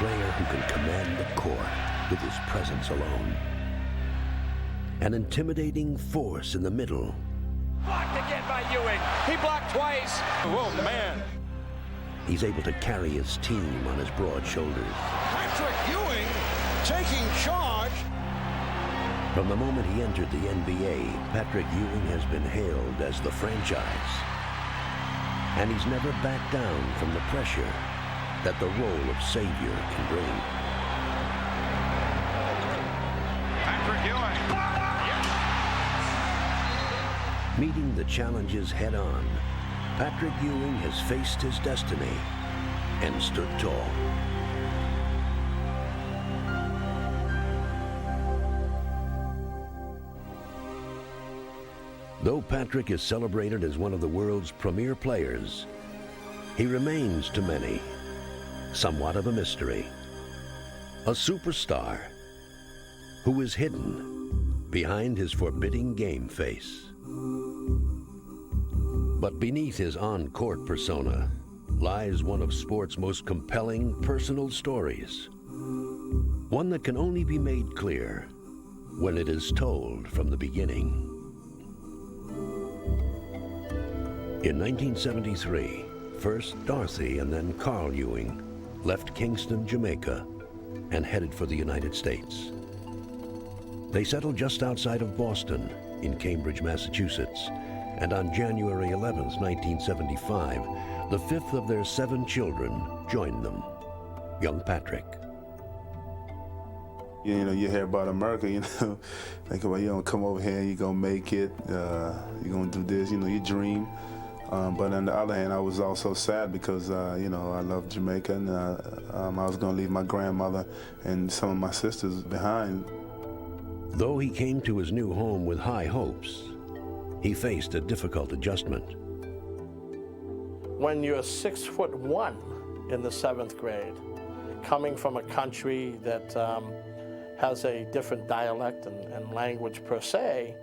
player who can command the court with his presence alone. An intimidating force in the middle. Blocked again by Ewing. He blocked twice. Oh, man. He's able to carry his team on his broad shoulders. Patrick Ewing taking charge. From the moment he entered the NBA, Patrick Ewing has been hailed as the franchise. And he's never backed down from the pressure that the role of savior can bring. Patrick Ewing. Meeting the challenges head-on, Patrick Ewing has faced his destiny and stood tall. Though Patrick is celebrated as one of the world's premier players, he remains to many somewhat of a mystery. A superstar who is hidden behind his forbidding game face. But beneath his on-court persona lies one of sport's most compelling personal stories. One that can only be made clear when it is told from the beginning. In 1973, first Dorothy and then Carl Ewing left Kingston, Jamaica, and headed for the United States. They settled just outside of Boston in Cambridge, Massachusetts, and on January 11th, 1975, the fifth of their 7 children joined them, young Patrick. You know, you hear about America, you know, think about, you know, come over here, you're gonna make it, you're gonna do this, you know, you dream. But on the other hand, I was also sad because, you know, I love Jamaica, and I was gonna leave my grandmother and some of my sisters behind. Though he came to his new home with high hopes, he faced a difficult adjustment. When you're 6'1" in the 7th grade, coming from a country that has a different dialect and language per se,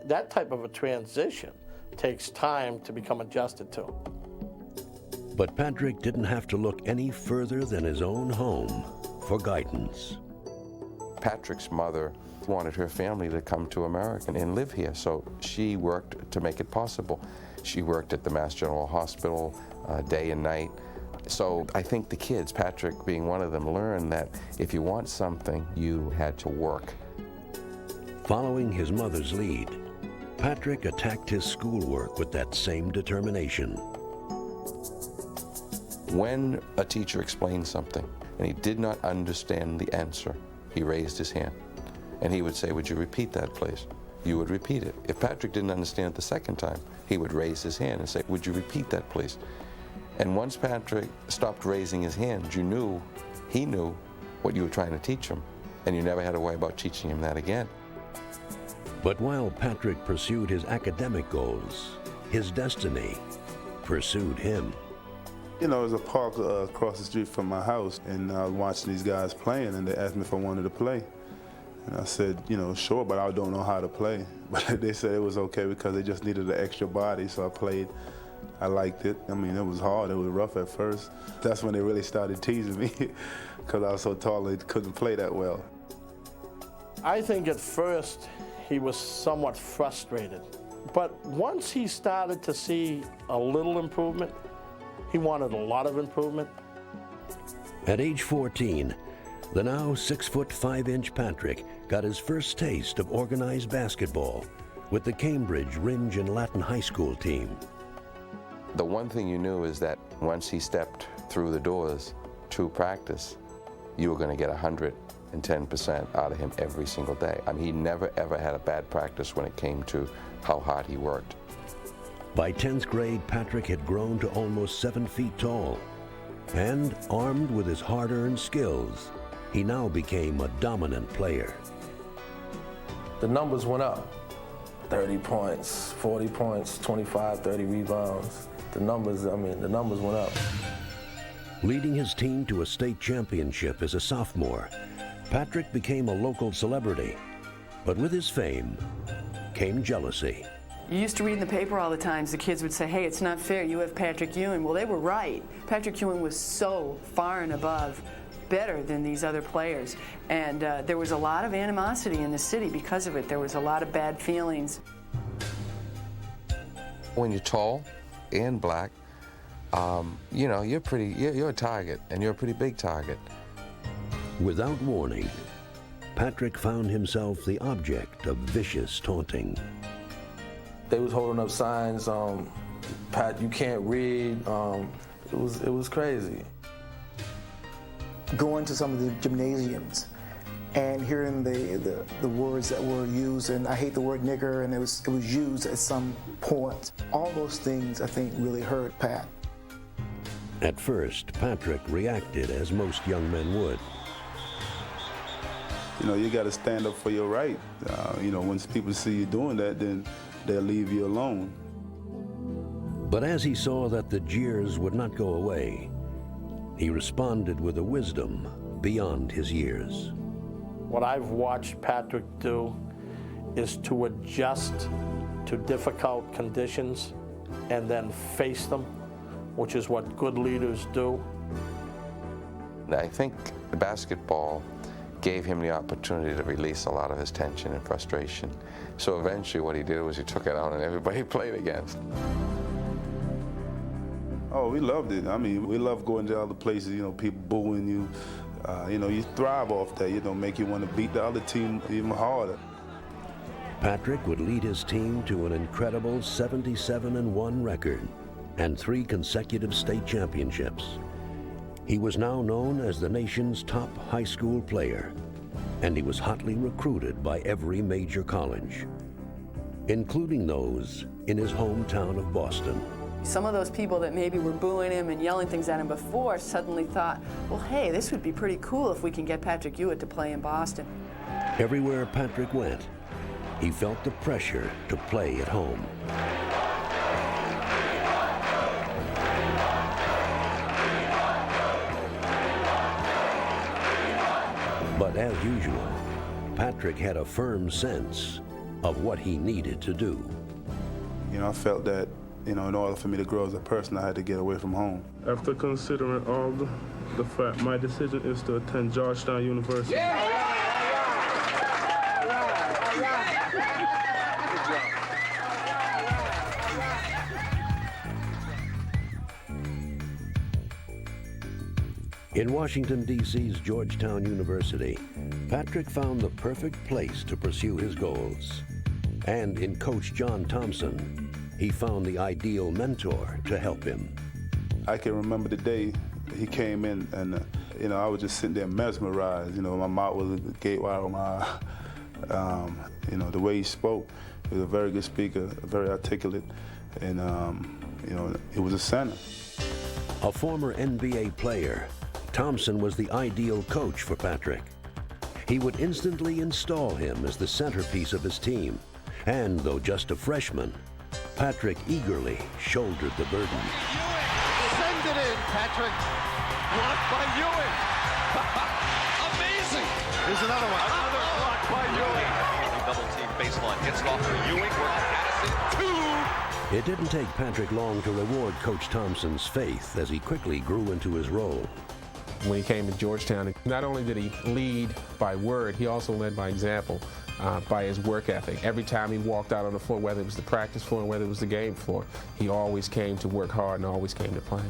that type of a transition takes time to become adjusted to. But Patrick didn't have to look any further than his own home for guidance. Patrick's mother wanted her family to come to America and live here, so she worked to make it possible. She worked at the Mass General Hospital day and night. So I think the kids, Patrick being one of them, learned that if you want something, you had to work. Following his mother's lead, Patrick attacked his schoolwork with that same determination. When a teacher explained something and he did not understand the answer, he raised his hand and he would say, "Would you repeat that, please?" You would repeat it. If Patrick didn't understand it the second time, he would raise his hand and say, "Would you repeat that, please?" And once Patrick stopped raising his hand, he knew what you were trying to teach him, and you never had to worry about teaching him that again. But while Patrick pursued his academic goals, his destiny pursued him. You know, there's a park across the street from my house, and I was watching these guys playing, and they asked me if I wanted to play. And I said, you know, sure, but I don't know how to play. But they said it was okay because they just needed an extra body, so I played. I liked it. I mean, it was hard, it was rough at first. That's when they really started teasing me because I was so tall they couldn't play that well. I think at first he was somewhat frustrated. But once he started to see a little improvement, he wanted a lot of improvement. At age 14, the now 6'5" Patrick got his first taste of organized basketball with the Cambridge Ringe and Latin High School team. The one thing you knew is that once he stepped through the doors to practice, you were going to get 110% out of him every single day. I mean, he never ever had a bad practice when it came to how hard he worked. By 10th grade, Patrick had grown to almost 7 feet tall, and armed with his hard-earned skills, he now became a dominant player. The numbers went up. 30 points, 40 points, 25, 30 rebounds. The numbers went up. Leading his team to a state championship as a sophomore, Patrick became a local celebrity. But with his fame came jealousy. You used to read in the paper all the times, the kids would say, "Hey, it's not fair, you have Patrick Ewing." Well, they were right. Patrick Ewing was so far and above better than these other players. And there was a lot of animosity in the city because of it. There was a lot of bad feelings. When you're tall and black, you know, you're a target, and you're a pretty big target. Without warning, Patrick found himself the object of vicious taunting. They was holding up signs, Pat, you can't read. It was crazy. Going to some of the gymnasiums and hearing the words that were used, and I hate the word nigger, and it was used at some point. All those things, I think, really hurt Pat. At first, Patrick reacted as most young men would. You know, you got to stand up for your right. You know, once people see you doing that, then they'll leave you alone. But as he saw that the jeers would not go away, he responded with a wisdom beyond his years. What I've watched Patrick do is to adjust to difficult conditions and then face them, which is what good leaders do. I think basketball gave him the opportunity to release a lot of his tension and frustration. So eventually what he did was he took it out on everybody he played against. Oh, we loved it. I mean, we love going to other places, you know, people booing you. You know, you thrive off that, you know, make you want to beat the other team even harder. Patrick would lead his team to an incredible 77-1 record and 3 consecutive state championships. He was now known as the nation's top high school player, and he was hotly recruited by every major college, including those in his hometown of Boston. Some of those people that maybe were booing him and yelling things at him before suddenly thought, well, hey, this would be pretty cool if we can get Patrick Ewing to play in Boston. Everywhere Patrick went, he felt the pressure to play at home. But as usual, Patrick had a firm sense of what he needed to do. You know, I felt that, you know, in order for me to grow as a person, I had to get away from home. After considering all the fact, my decision is to attend Georgetown University. In Washington, D.C.'s Georgetown University, Patrick found the perfect place to pursue his goals. And in Coach John Thompson, he found the ideal mentor to help him. I can remember the day he came in, and you know, I was just sitting there mesmerized. You know, my mouth was a gateway on my you know, the way he spoke. He was a very good speaker, very articulate, and you know, it was a center. A former NBA player, Thompson was the ideal coach for Patrick. He would instantly install him as the centerpiece of his team. And though just a freshman, Patrick eagerly shouldered the burden. Ewing send it in, Patrick. Blocked by Ewing. Amazing. Here's another one. Another block by Ewing. Double team baseline gets it off for Ewing. We're on Addison. 2. It didn't take Patrick long to reward Coach Thompson's faith as he quickly grew into his role. When he came to Georgetown, not only did he lead by word, he also led by example, by his work ethic. Every time he walked out on the floor, whether it was the practice floor or whether it was the game floor, he always came to work hard and always came to play.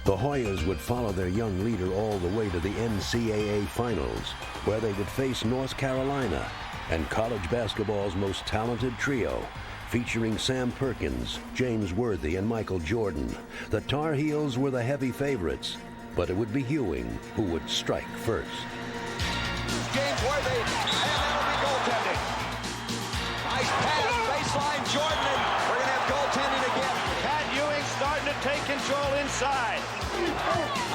The Hoyas would follow their young leader all the way to the NCAA Finals, where they would face North Carolina and college basketball's most talented trio, featuring Sam Perkins, James Worthy, and Michael Jordan. The Tar Heels were the heavy favorites, but it would be Ewing who would strike first. James Worthy, and that'll be goaltending. Nice pass, baseline, Jordan, and we're going to have goaltending again. Pat Ewing starting to take control inside.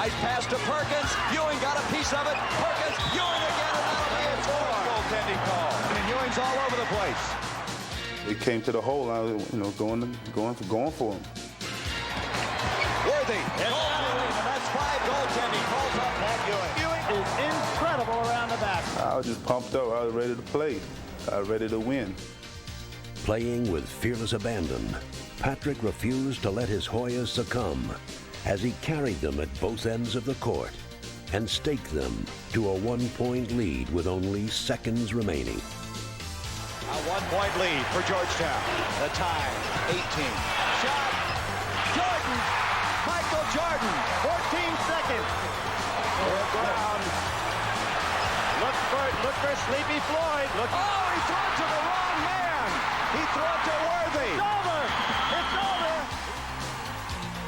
Nice pass to Perkins. Ewing got a piece of it. Perkins, Ewing again, and that'll be a fourth goaltending call. And Ewing's all over the place. It came to the hole, I was, you know, going for him. Worthy, and that's 5 goaltending calls up Pat Ewing. Ewing is incredible around the back. I was just pumped up. I was ready to play. I was ready to win. Playing with fearless abandon, Patrick refused to let his Hoyas succumb as he carried them at both ends of the court and staked them to a 1-point lead with only seconds remaining. A 1-point lead for Georgetown. The tie, 18. Shot, Jordan, Michael Jordan, 14 seconds. Brown. Look for Sleepy Floyd. Oh, he threw it to the wrong man. He threw it to Worthy. It's over. It's over.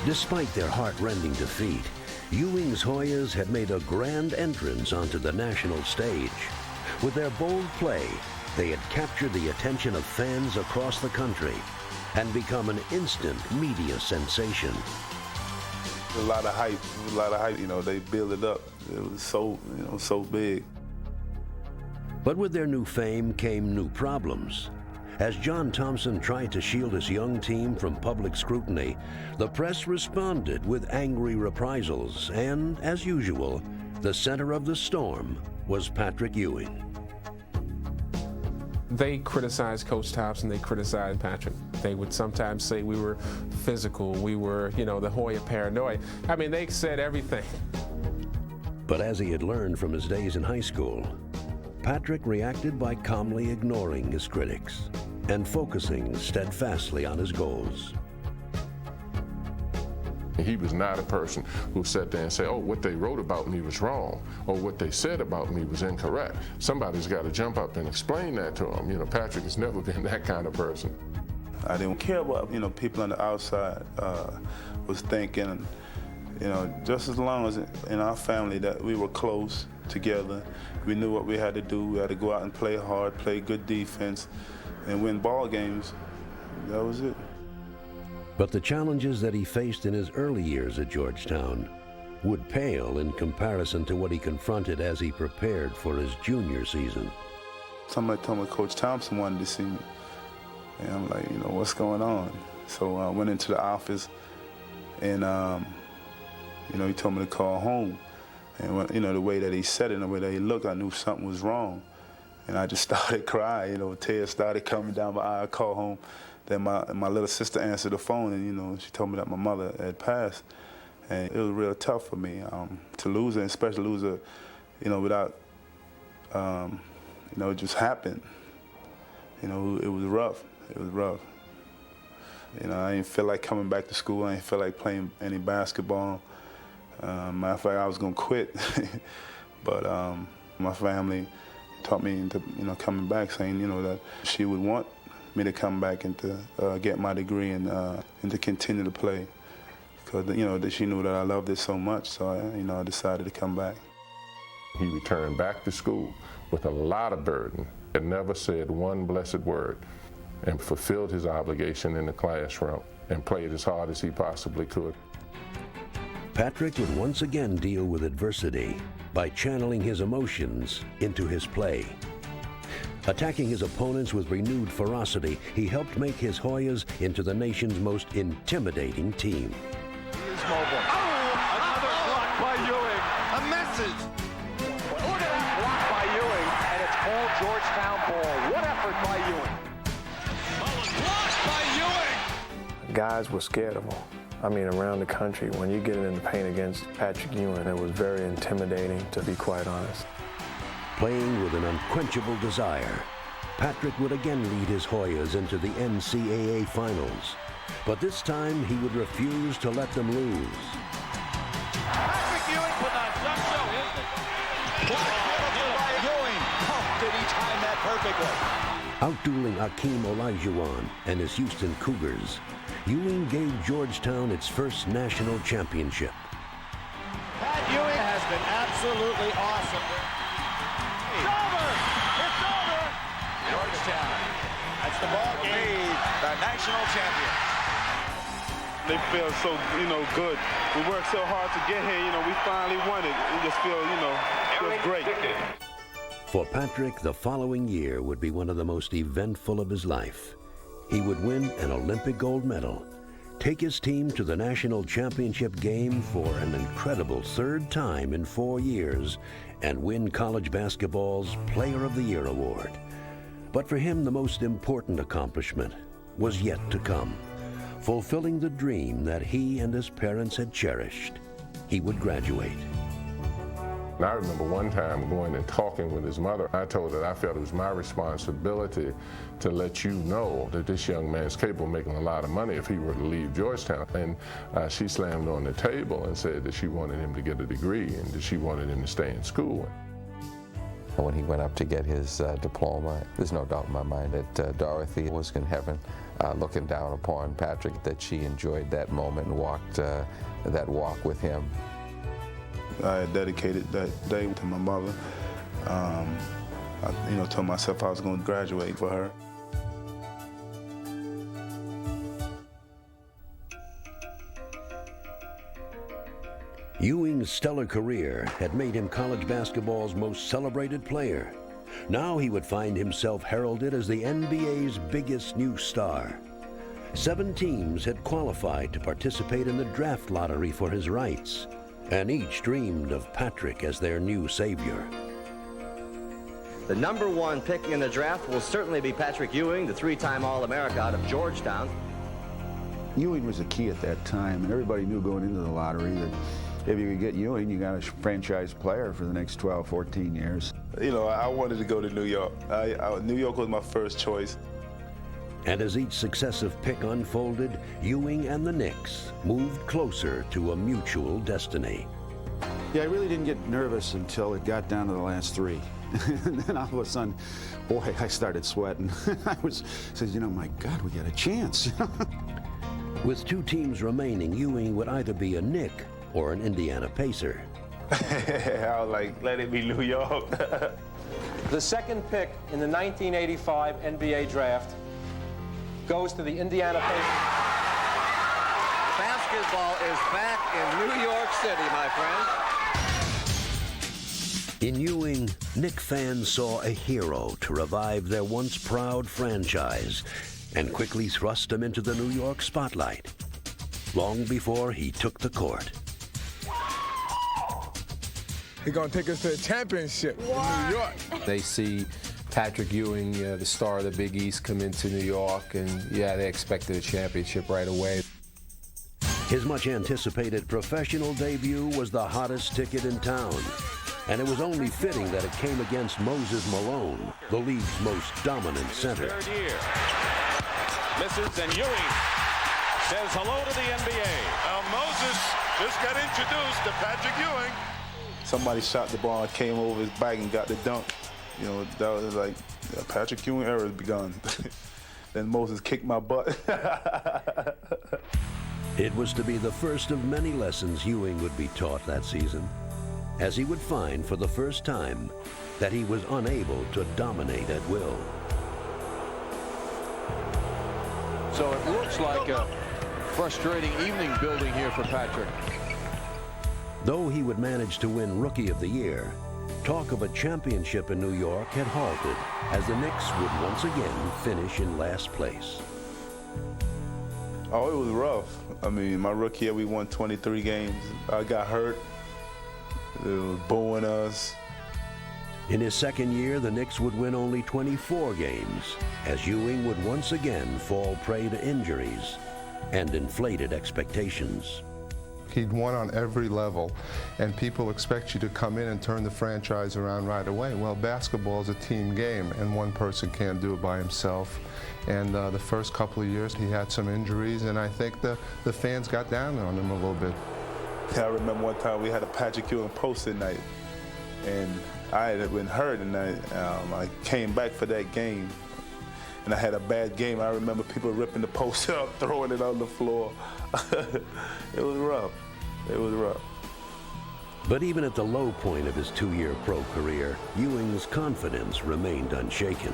Despite their heart-rending defeat, Ewing's Hoyas had made a grand entrance onto the national stage. With their bold play, they had captured the attention of fans across the country and become an instant media sensation. A lot of hype, you know, they built it up. It was so, you know, so big. But with their new fame came new problems. As John Thompson tried to shield his young team from public scrutiny, the press responded with angry reprisals, and, as usual, the center of the storm was Patrick Ewing. They criticized Coach Thompson, they criticized Patrick. They would sometimes say we were physical, we were, you know, the Hoya paranoid. I mean, they said everything. But as he had learned from his days in high school, Patrick reacted by calmly ignoring his critics and focusing steadfastly on his goals. He was not a person who sat there and said, oh, what they wrote about me was wrong, or what they said about me was incorrect. Somebody's got to jump up and explain that to him. You know, Patrick has never been that kind of person. I didn't care what, you know, people on the outside was thinking. You know, just as long as in our family that we were close together, we knew what we had to do. We had to go out and play hard, play good defense, and win ball games. That was it. But the challenges that he faced in his early years at Georgetown would pale in comparison to what he confronted as he prepared for his junior season. Somebody told me Coach Thompson wanted to see me. And I'm like, you know, what's going on? So I went into the office and, you know, he told me to call home. And, when, you know, the way that he said it and the way that he looked, I knew something was wrong. And I just started crying, you know, tears started coming down my eye. I called home. Then my little sister answered the phone, and, you know, she told me that my mother had passed. And it was real tough for me to lose her, and especially lose her, you know, without, you know, it just happened. You know, it was rough. It was rough. You know, I didn't feel like coming back to school. I didn't feel like playing any basketball. Matter of fact, I was going to quit. But my family taught me into, you know, coming back, saying, you know, that she would want me to come back and to get my degree and to continue to play. Because, you know, that she knew that I loved it so much, so I decided to come back. He returned back to school with a lot of burden and never said one blessed word, and fulfilled his obligation in the classroom and played as hard as he possibly could. Patrick would once again deal with adversity by channeling his emotions into his play. Attacking his opponents with renewed ferocity, he helped make his Hoyas into the nation's most intimidating team. He's mobile. Oh, another block by Ewing. A message. Look at that block by Ewing, and it's called Georgetown ball. What effort by Ewing. Blocked by Ewing. Guys were scared of him. I mean, around the country, when you get in the paint against Patrick Ewing, it was very intimidating, to be quite honest. Playing with an unquenchable desire, Patrick would again lead his Hoyas into the NCAA finals. But this time, he would refuse to let them lose. Patrick Ewing with a jump shot. Beautiful by Ewing. Oh, did he time that perfectly? Outdueling Hakeem Olajuwon and his Houston Cougars, Ewing gave Georgetown its first national championship. Pat Ewing has been absolutely awesome. It's over! It's over! Georgetown, that's the ball game, the national champion. They feel so, you know, good. We worked so hard to get here, you know, we finally won it. We just feel, you know, feels great. For Patrick, the following year would be one of the most eventful of his life. He would win an Olympic gold medal, take his team to the national championship game for an incredible third time in 4 years, and win college basketball's Player of the Year award. But for him, the most important accomplishment was yet to come. fulfilling the dream that he and his parents had cherished. He would graduate. And I remember one time going and talking with his mother. I told her I felt it was my responsibility to let you know that this young man is capable of making a lot of money if he were to leave Georgetown. And she slammed on the table and said that she wanted him to get a degree and that she wanted him to stay in school. When he went up to get his diploma, there's no doubt in my mind that Dorothy was in heaven looking down upon Patrick, that she enjoyed that moment and walked that walk with him. I had dedicated that day to my mother. I told myself I was going to graduate for her. Ewing's stellar career had made him college basketball's most celebrated player. Now he would find himself heralded as the NBA's biggest new star. 7 teams had qualified to participate in the draft lottery for his rights, and each dreamed of Patrick as their new savior. The #1 pick in the draft will certainly be Patrick Ewing, the 3-time All-America out of Georgetown. Ewing was the key at that time, and everybody knew going into the lottery that if you could get Ewing, you got a franchise player for the next 12, 14 years. You know, I wanted to go to New York. New York was my first choice. And as each successive pick unfolded, Ewing and the Knicks moved closer to a mutual destiny. Yeah, I really didn't get nervous until it got down to the last 3. And then all of a sudden, boy, I started sweating. I said, my God, we got a chance. With 2 teams remaining, Ewing would either be a Knick or an Indiana Pacer. I was like, let it be New York. The second pick in the 1985 NBA draft goes to the Indiana Pacers. Basketball is back in New York City, my friend. In Ewing, Knick fans saw a hero to revive their once proud franchise and quickly thrust him into the New York spotlight, long before he took the court. He's going to take us to the championship in New York. They see Patrick Ewing, the star of the Big East, come into New York, and they expected a championship right away. His much-anticipated professional debut was the hottest ticket in town, and it was only fitting that it came against Moses Malone, the league's most dominant center. Third year. Misses, and Ewing says hello to the NBA. Moses just got introduced to Patrick Ewing. Somebody shot the ball and came over his back and got the dunk. That was like, Patrick Ewing era has begun. Then Moses kicked my butt. It was to be the first of many lessons Ewing would be taught that season, as he would find for the first time that he was unable to dominate at will. So it looks like a frustrating evening building here for Patrick. Though he would manage to win Rookie of the Year, talk of a championship in New York had halted, as the Knicks would once again finish in last place. Oh, it was rough. I mean, my rookie year, we won 23 games. I got hurt. It was booing us. In his second year, the Knicks would win only 24 games, as Ewing would once again fall prey to injuries and inflated expectations. He'd won on every level, and people expect you to come in and turn the franchise around right away. Well, basketball is a team game, and one person can't do it by himself. And the first couple of years, he had some injuries, and I think the fans got down on him a little bit. I remember one time we had a Patrick Ewing poster night, and I had been hurt, and I came back for that game, and I had a bad game. I remember people ripping the poster up, throwing it on the floor. It was rough. It was rough. But even at the low point of his 2-year pro career, Ewing's confidence remained unshaken.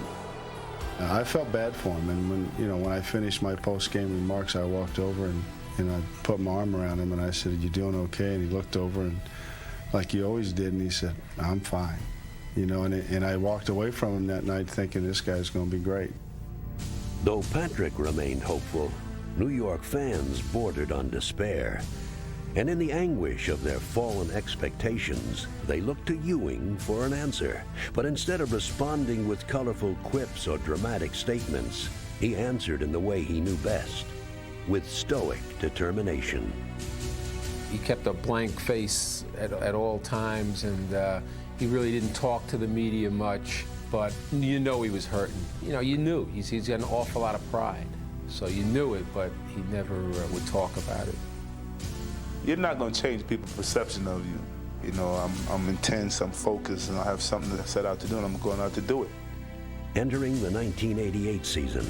I felt bad for him, and when I finished my post-game remarks, I walked over and I put my arm around him and I said, "You doing okay?" And he looked over and, like he always did, and he said, "I'm fine." And I walked away from him that night thinking this guy's going to be great. Though Patrick remained hopeful, New York fans bordered on despair. And in the anguish of their fallen expectations, they looked to Ewing for an answer. But instead of responding with colorful quips or dramatic statements, he answered in the way he knew best. with stoic determination. He kept a blank face at all times, and he really didn't talk to the media much, but you know he was hurting. You knew. He's got an awful lot of pride. So you knew it, but he never would talk about it. You're not going to change people's perception of you. I'm intense, I'm focused, and I have something to set out to do, and I'm going out to do it. Entering the 1988 season,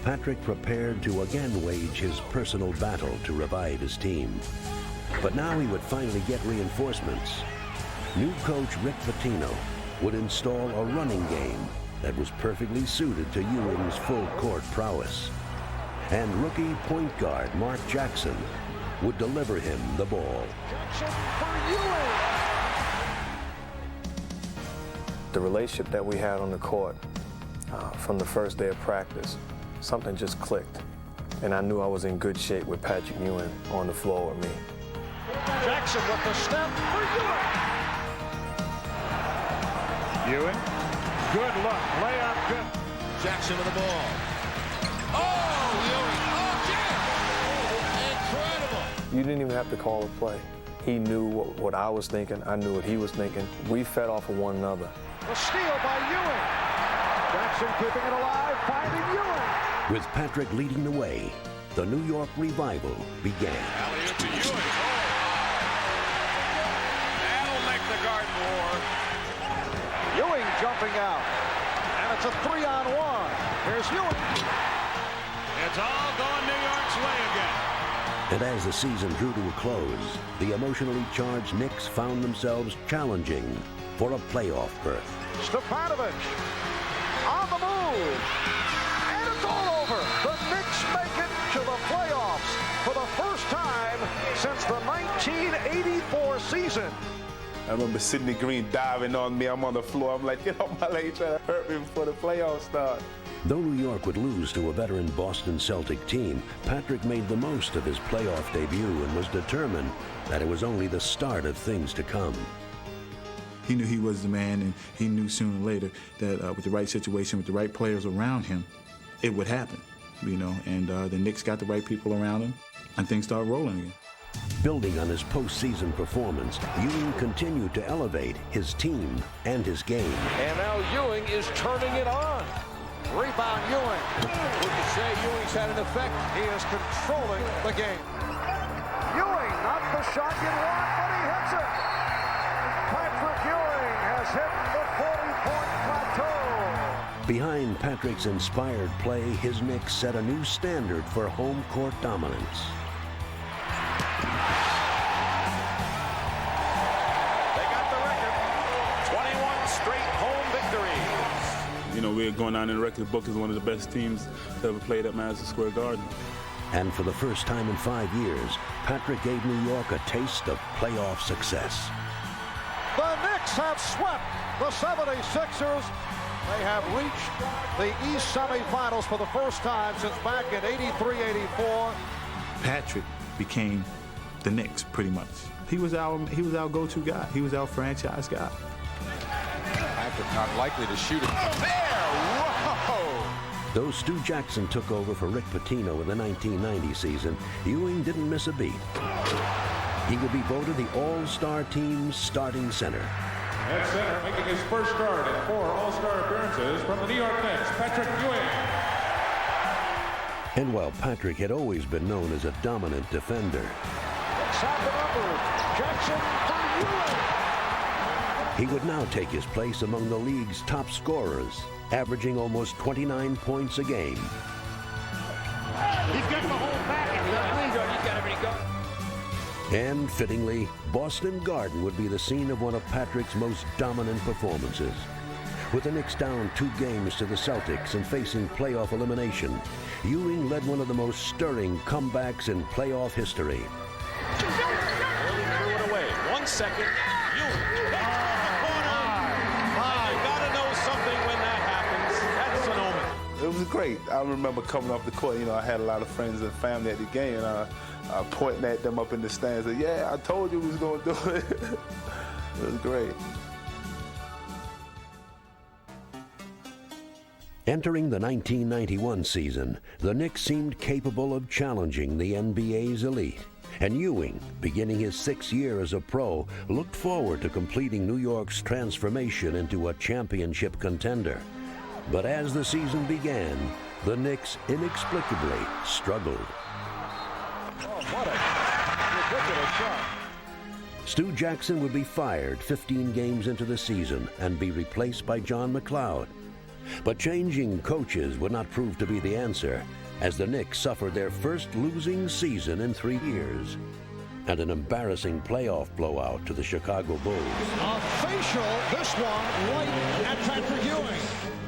Patrick prepared to again wage his personal battle to revive his team. But now he would finally get reinforcements. New coach Rick Pitino would install a running game that was perfectly suited to Ewing's full-court prowess. And rookie point guard Mark Jackson would deliver him the ball. Jackson for Ewing. The relationship that we had on the court from the first day of practice, something just clicked. And I knew I was in good shape with Patrick Ewing on the floor with me. Jackson with the step for Ewing. Ewing, good look, layup, good. Jackson with the ball. Oh, Ewing, incredible. You didn't even have to call a play. He knew what I was thinking. I knew what he was thinking. We fed off of one another. A steal by Ewing. Jackson keeping it alive, finding Ewing. With Patrick leading the way, the New York revival began. Alley-oop to Ewing. That'll make the Garden war. Ewing jumping out. And it's a 3-on-1. Here's Ewing. It's all going New York's way again. And as the season drew to a close, the emotionally charged Knicks found themselves challenging for a playoff berth. Stefanovic on the move. And it's all over. The Knicks make it to the playoffs for the first time since the 1984 season. I remember Sidney Green diving on me. I'm on the floor. I'm like, get off my leg, trying to hurt me before the playoffs start. Though New York would lose to a veteran Boston Celtic team, Patrick made the most of his playoff debut and was determined that it was only the start of things to come. He knew he was the man, and he knew sooner or later that with the right situation, with the right players around him, it would happen, and the Knicks got the right people around him, and things started rolling again. Building on his postseason performance, Ewing continued to elevate his team and his game. And now Ewing is turning it on. Rebound Ewing. Would you say Ewing's had an effect? He is controlling the game. Ewing, not the shot you want, but he hits it. Patrick Ewing has hit the 40-point plateau. Behind Patrick's inspired play, his Knicks set a new standard for home court dominance. They got the record. 21 straight home victories. We're going down in the record book as one of the best teams that ever played at Madison Square Garden. And for the first time in 5 years, Patrick gave New York a taste of playoff success. The Knicks have swept the 76ers. They have reached the East semifinals for the first time since back in 83-84. Patrick became the Knicks pretty much. He was our go-to guy. He was our franchise guy. Patrick not likely to shoot it. Though Stu Jackson took over for Rick Pitino in the 1990 season, Ewing didn't miss a beat. He would be voted the All-Star team's starting center. At center, making his first start in 4 All-Star appearances from the New York Knicks, Patrick Ewing. And while Patrick had always been known as a dominant defender, Jackson for Ewing. he would now take his place among the league's top scorers, averaging almost 29 points a game. He's getting the whole package. He's got everything going. And fittingly, Boston Garden would be the scene of one of Patrick's most dominant performances. With the Knicks down 2 games to the Celtics and facing playoff elimination, Ewing led one of the most stirring comebacks in playoff history. Early threw it away. 1 second. Ewing. It was great. I remember coming off the court, I had a lot of friends and family at the game, and I pointing at them up in the stands, and yeah, I told you we was going to do it. It was great. Entering the 1991 season, the Knicks seemed capable of challenging the NBA's elite. And Ewing, beginning his 6th year as a pro, looked forward to completing New York's transformation into a championship contender. But as the season began, the Knicks inexplicably struggled. Oh, what a ridiculous shot. Stu Jackson would be fired 15 games into the season and be replaced by John McLeod. But changing coaches would not prove to be the answer, as the Knicks suffered their first losing season in 3 years, and an embarrassing playoff blowout to the Chicago Bulls. A facial, this one, right at Patrick Ewing.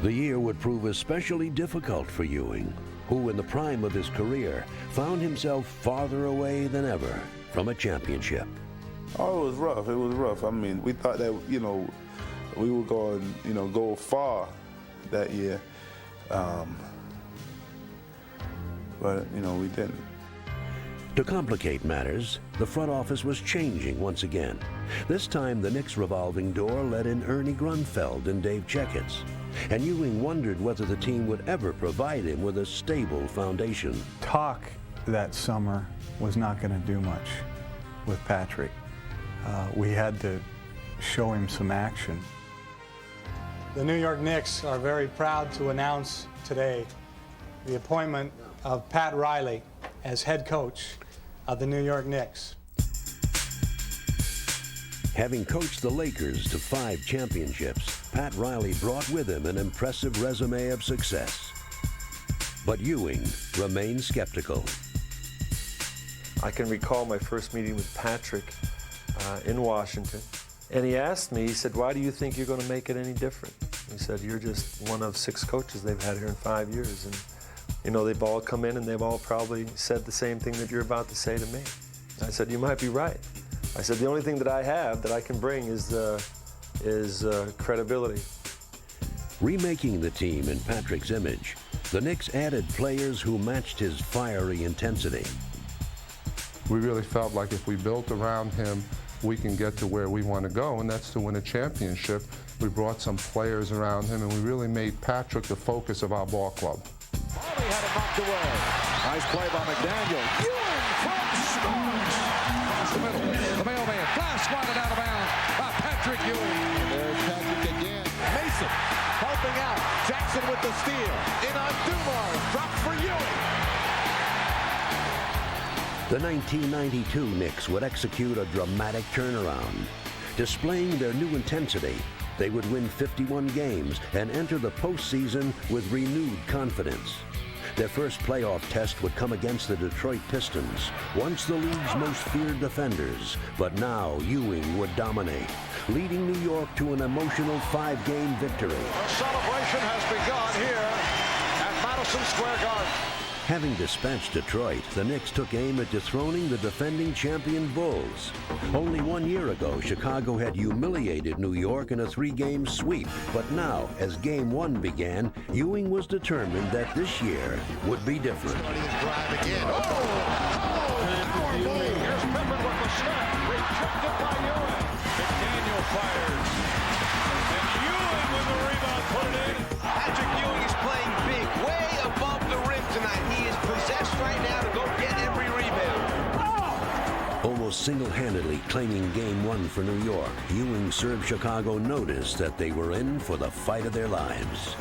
The year would prove especially difficult for Ewing, who in the prime of his career found himself farther away than ever from a championship. Oh, it was rough. It was rough. I mean, we thought that, we were going, go far that year. But, we didn't. To complicate matters, the front office was changing once again. This time, the Knicks' revolving door let in Ernie Grunfeld and Dave Checketts, and Ewing wondered whether the team would ever provide him with a stable foundation. Talk that summer was not going to do much with Patrick. We had to show him some action. The New York Knicks are very proud to announce today the appointment of Pat Riley as head coach of the New York Knicks. Having coached the Lakers to 5 championships, Pat Riley brought with him an impressive resume of success. But Ewing remained skeptical. I can recall my first meeting with Patrick in Washington, and he asked me, he said, "Why do you think you're going to make it any different?" He said, "You're just one of 6 coaches they've had here in 5 years, and they've all come in and they've all probably said the same thing that you're about to say to me." I said, "You might be right." I said, "The only thing that I have that I can bring is credibility." Remaking the team in Patrick's image, the Knicks added players who matched his fiery intensity. We really felt like if we built around him, we can get to where we want to go, and that's to win a championship. We brought some players around him, and we really made Patrick the focus of our ball club. He had it knocked away. Nice play by McDaniel. Ewing from scores. Across the middle. The mailman. Flash swatted out of bounds by Patrick Ewing. There's Patrick again. Mason helping out. Jackson with the steal. In on Dumars. Drop for Ewing. The 1992 Knicks would execute a dramatic turnaround. Displaying their new intensity, they would win 51 games and enter the postseason with renewed confidence. Their first playoff test would come against the Detroit Pistons, once the league's most feared defenders, but now Ewing would dominate, leading New York to an emotional 5-game victory. The celebration has begun here at Madison Square Garden. Having dispatched Detroit, the Knicks took aim at dethroning the defending champion Bulls. Only 1 year ago, Chicago had humiliated New York in a 3-game sweep. But now, as Game 1 began, Ewing was determined that this year would be different. Here's Pippen with the snap. Rejected by Ewing. McDaniel fires. And Ewing with the rebound put it in. Patrick Ewing is playing big, way above the rim tonight. He is possessed right now to go get every rebound. Almost single-handedly claiming Game 1 for New York, Ewing served Chicago notice that they were in for the fight of their lives.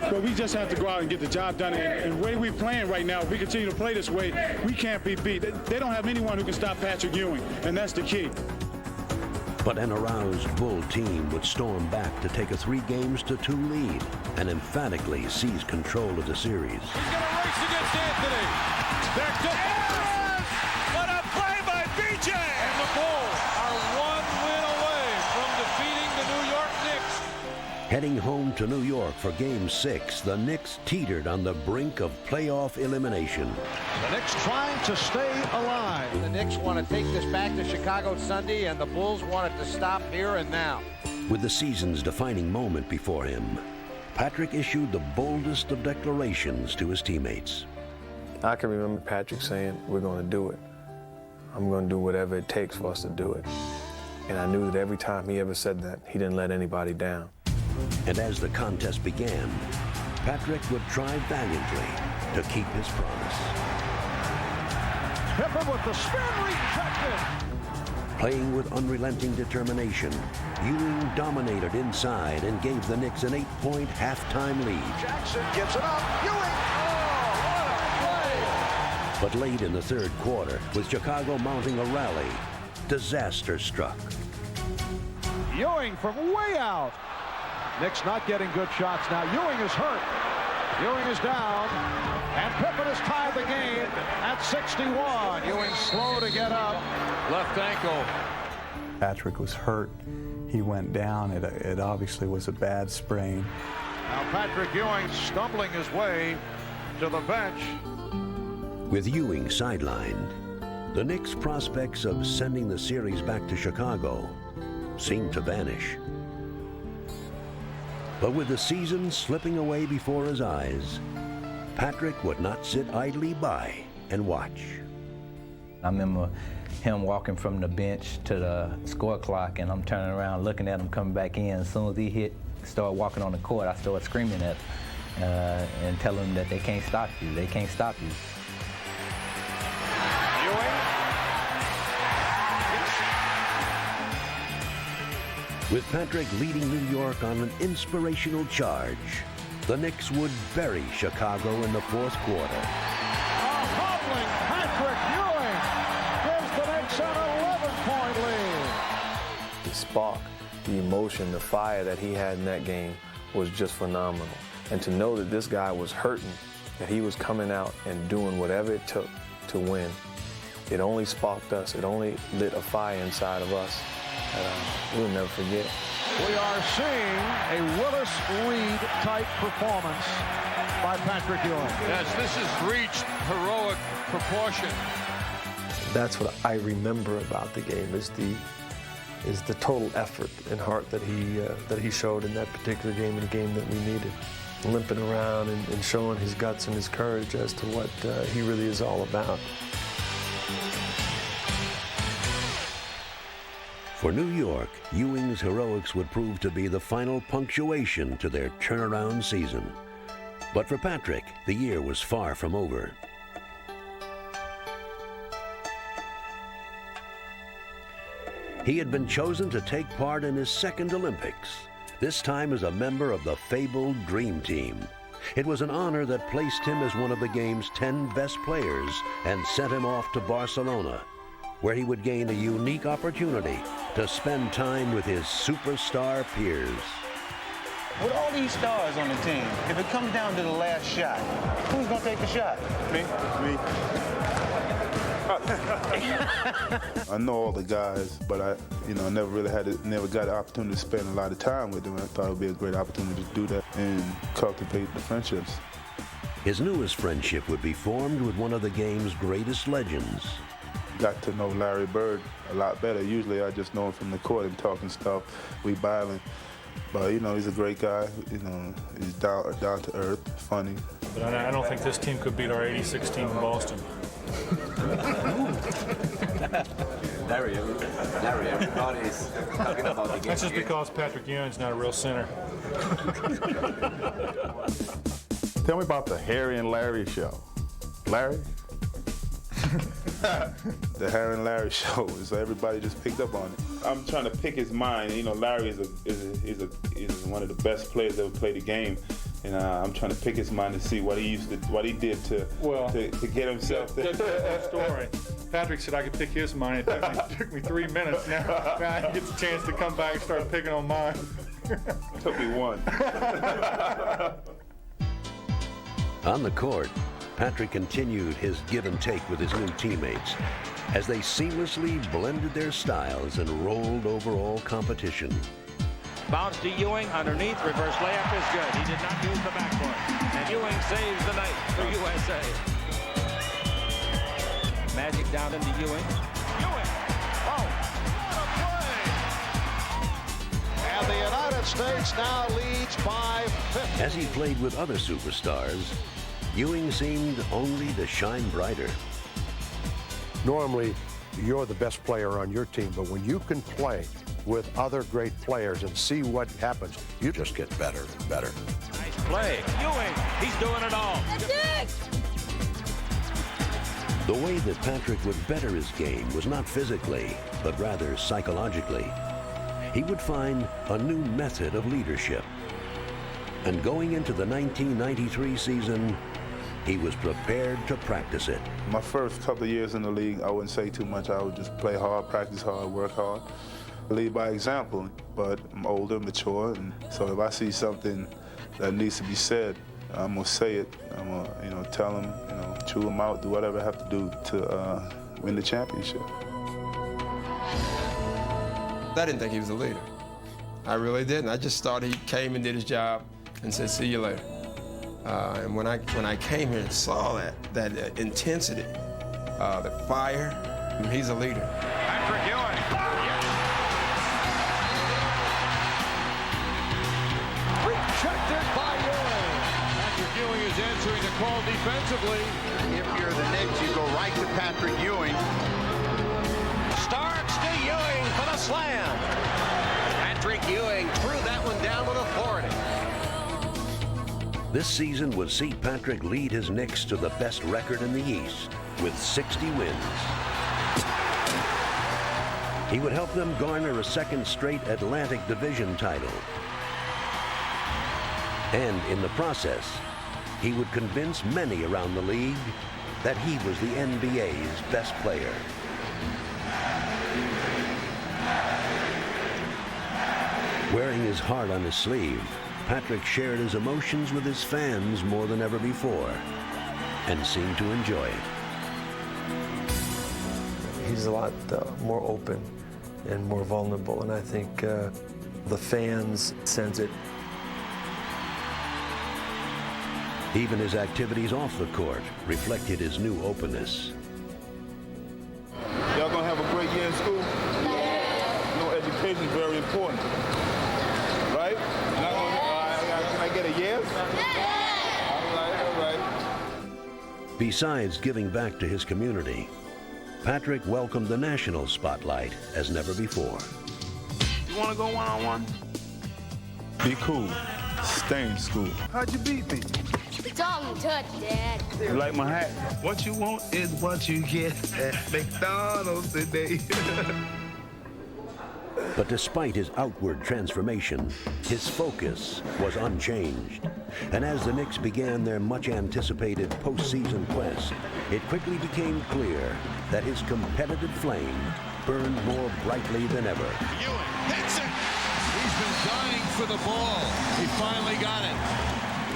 But we just have to go out and get the job done. And the way we're playing right now, if we continue to play this way, we can't be beat. They don't have anyone who can stop Patrick Ewing, and that's the key. But an aroused Bull team would storm back to take a 3-2 lead and emphatically seize control of the series. He's going to race against Anthony. They're yes! What a play by BJ! And the Bulls are 1 win away from defeating the New York Knicks. Heading home to New York for Game 6, the Knicks teetered on the brink of playoff elimination. The Knicks trying to stay alive. The Knicks want to take this back to Chicago Sunday, and the Bulls want it to stop here and now. With the season's defining moment before him, Patrick issued the boldest of declarations to his teammates. I can remember Patrick saying, "We're going to do it. I'm going to do whatever it takes for us to do it." And I knew that every time he ever said that, he didn't let anybody down. And as the contest began, Patrick would try valiantly to keep his promise. Pippen with the spin, rejected. Playing with unrelenting determination, Ewing dominated inside and gave the Knicks an 8-point halftime lead. Jackson gives it up. Ewing! Oh, what a play! But late in the third quarter, with Chicago mounting a rally, disaster struck. Ewing from way out. Knicks not getting good shots now. Ewing is hurt. Ewing is down. And Pippen has tied the game at 61. Ewing slow to get up. Left ankle. Patrick was hurt. He went down. It obviously was a bad sprain. Now Patrick Ewing stumbling his way to the bench. With Ewing sidelined, the Knicks' prospects of sending the series back to Chicago seemed to vanish. But with the season slipping away before his eyes, Patrick would not sit idly by and watch. I remember him walking from the bench to the score clock, and I'm turning around looking at him coming back in. As soon as he started walking on the court, I started screaming at him and telling him that they can't stop you. They can't stop you. With Patrick leading New York on an inspirational charge, the Knicks would bury Chicago in the fourth quarter. A hobbling Patrick Ewing gives the Knicks an 11-point lead. The spark, the emotion, the fire that he had in that game was just phenomenal. And to know that this guy was hurting, that he was coming out and doing whatever it took to win, it only sparked us. It only lit a fire inside of us. We'll never forget. We are seeing a Willis Reed type performance by Patrick Ewing. Yes, this has reached heroic proportion. That's what I remember about the game is the total effort and heart that he showed in that particular game, in a game that we needed. Limping around and showing his guts and his courage as to what he really is all about. For New York, Ewing's heroics would prove to be the final punctuation to their turnaround season. But for Patrick, the year was far from over. He had been chosen to take part in his second Olympics, this time as a member of the fabled Dream Team. It was an honor that placed him as one of the game's 10 best players and sent him off to Barcelona, where he would gain a unique opportunity to spend time with his superstar peers. With all these stars on the team, if it comes down to the last shot, who's gonna take the shot? Me. I know all the guys, but I never got the opportunity to spend a lot of time with them. I thought it would be a great opportunity to do that and cultivate the friendships. His newest friendship would be formed with one of the game's greatest legends. Got to know Larry Bird a lot better. Usually I just know him from the court and talking stuff. We battling. But, he's a great guy. He's down to earth, funny. But I don't think this team could beat our 86 team in Boston. Larry, everybody's talking about the game. That's just because Patrick Ewing's not a real center. Tell me about the Harry and Larry show. Larry? The Harry and Larry show, so everybody just picked up on it. I'm trying to pick his mind. Larry is one of the best players that ever played the game, and I'm trying to pick his mind to see what he did to get himself there. That's a story. Patrick said I could pick his mind. It took me 3 minutes. Now he gets a chance to come back and start picking on mine. Took me one. On the court, Patrick continued his give and take with his new teammates as they seamlessly blended their styles and rolled over all competition. Bounce to Ewing, underneath, reverse layup is good. He did not use the backboard. And Ewing saves the night for USA. Magic down into Ewing. Ewing! Oh, what a play! And the United States now leads by 50. As he played with other superstars, Ewing seemed only to shine brighter. Normally, you're the best player on your team, but when you can play with other great players and see what happens. You just get better and better. Nice play. Ewing, he's doing it all. The way that Patrick would better his game was not physically, but rather psychologically. He would find a new method of leadership. And going into the 1993 season, he was prepared to practice it. My first couple of years in the league, I wouldn't say too much. I would just play hard, practice hard, work hard, lead by example. But I'm older, mature, and so if I see something that needs to be said, I'm gonna say it. I'm gonna, tell them, chew them out, do whatever I have to do to win the championship. I didn't think he was a leader. I really didn't. I just thought he came and did his job and said, "See you later." And when I came here and saw that intensity, the fire, he's a leader. Patrick Ewing. Rejected by Ewing. Patrick Ewing is answering the call defensively. If you're the Knicks, you go right to Patrick Ewing. Starks to Ewing for the slam. Patrick Ewing threw that one down with authority. This season would see Patrick lead his Knicks to the best record in the East with 60 wins. He would help them garner a second straight Atlantic Division title. And in the process, he would convince many around the league that he was the NBA's best player. Wearing his heart on his sleeve, Patrick shared his emotions with his fans more than ever before and seemed to enjoy it. He's a lot more open and more vulnerable, and I think the fans sense it. Even his activities off the court reflected his new openness. Y'all gonna have a great year in school? Yeah. Education is very important, right? Can I get a yes? Yeah. All right. Besides giving back to his community, Patrick welcomed the national spotlight as never before. You wanna go one-on-one? Be cool. Stay in school. How'd you beat me? It's all in touch, Dad. You like my hat? What you want is what you get at McDonald's today. But despite his outward transformation, his focus was unchanged. And as the Knicks began their much-anticipated postseason quest, it quickly became clear that his competitive flame burned more brightly than ever. Ewing hits it. He's been dying for the ball. He finally got it.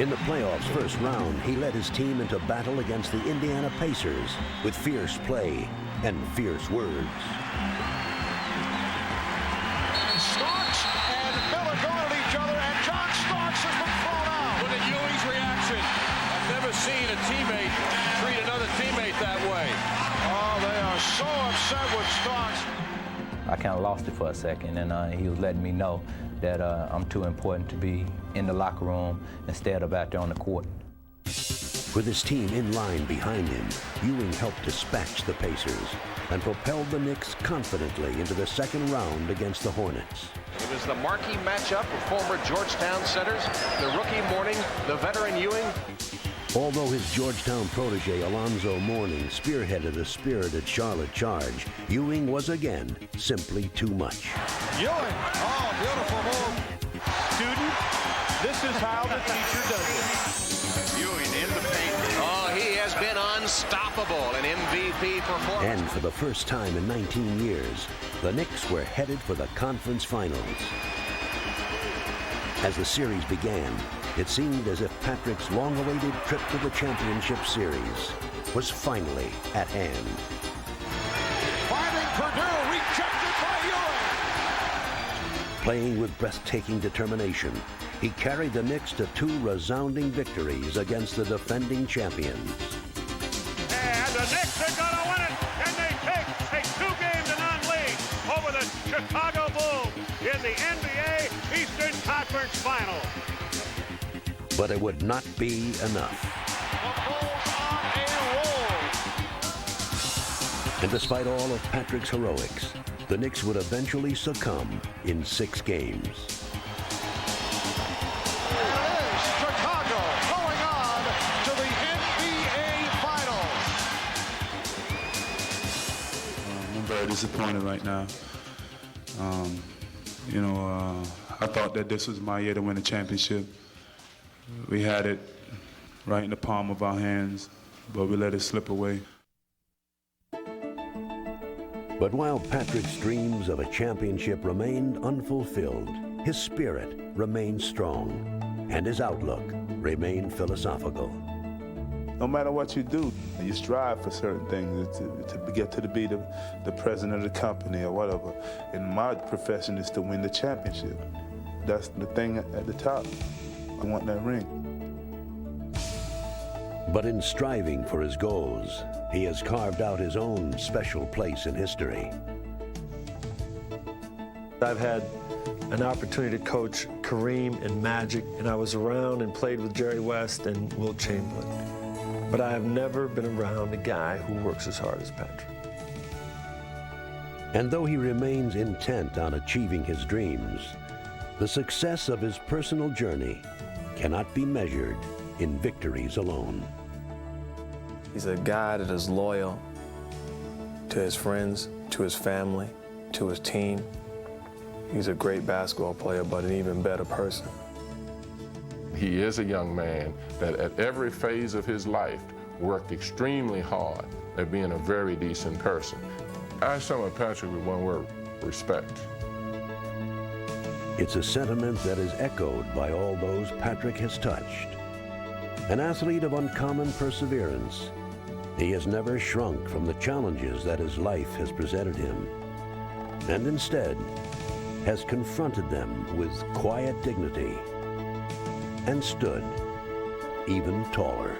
In the playoffs' first round, he led his team into battle against the Indiana Pacers with fierce play and fierce words. And Starks and Miller go at each other, and John Starks has been thrown out. Look at Ewing's reaction. I've never seen a teammate treat another teammate that way. Oh, they are so upset with Starks. I kind of lost it for a second, and he was letting me know that I'm too important to be in the locker room instead of out there on the court. With his team in line behind him, Ewing helped dispatch the Pacers and propelled the Knicks confidently into the second round against the Hornets. It was the marquee matchup of former Georgetown centers, the rookie Mourning, the veteran Ewing. Although his Georgetown protege Alonzo Mourning spearheaded a spirited Charlotte charge, Ewing was again simply too much. Ewing, oh, beautiful move. Student, this is how the teacher does it. Ewing in the paint. Oh, he has been unstoppable, an MVP performance. And for the first time in 19 years, the Knicks were headed for the conference finals. As the series began, it seemed as if Patrick's long-awaited trip to the championship series was finally at hand. Finding Purdue, rejected by Ewing. Playing with breathtaking determination, he carried the Knicks to 2 resounding victories against the defending champions. And the Knicks are going to win it, and they take a 2-game non-league over the Chicago Bulls in the NBA Eastern Conference Final. But it would not be enough. The Bulls on a roll. And despite all of Patrick's heroics, the Knicks would eventually succumb in 6 games. Chicago going on to the NBA Finals. I'm very disappointed right now. I thought that this was my year to win a championship. We had it right in the palm of our hands, but we let it slip away. But while Patrick's dreams of a championship remained unfulfilled, his spirit remained strong, and his outlook remained philosophical. No matter what you do, you strive for certain things to get to be the president of the company or whatever. And my profession is to win the championship. That's the thing at the top. I want that ring. But in striving for his goals, he has carved out his own special place in history. I've had an opportunity to coach Kareem and Magic, and I was around and played with Jerry West and Wilt Chamberlain. But I have never been around a guy who works as hard as Patrick. And though he remains intent on achieving his dreams, the success of his personal journey cannot be measured in victories alone. He's a guy that is loyal to his friends, to his family, to his team. He's a great basketball player, but an even better person. He is a young man that at every phase of his life worked extremely hard at being a very decent person. I sum up Patrick with one word: respect. It's a sentiment that is echoed by all those Patrick has touched. An athlete of uncommon perseverance, he has never shrunk from the challenges that his life has presented him, and instead has confronted them with quiet dignity and stood even taller.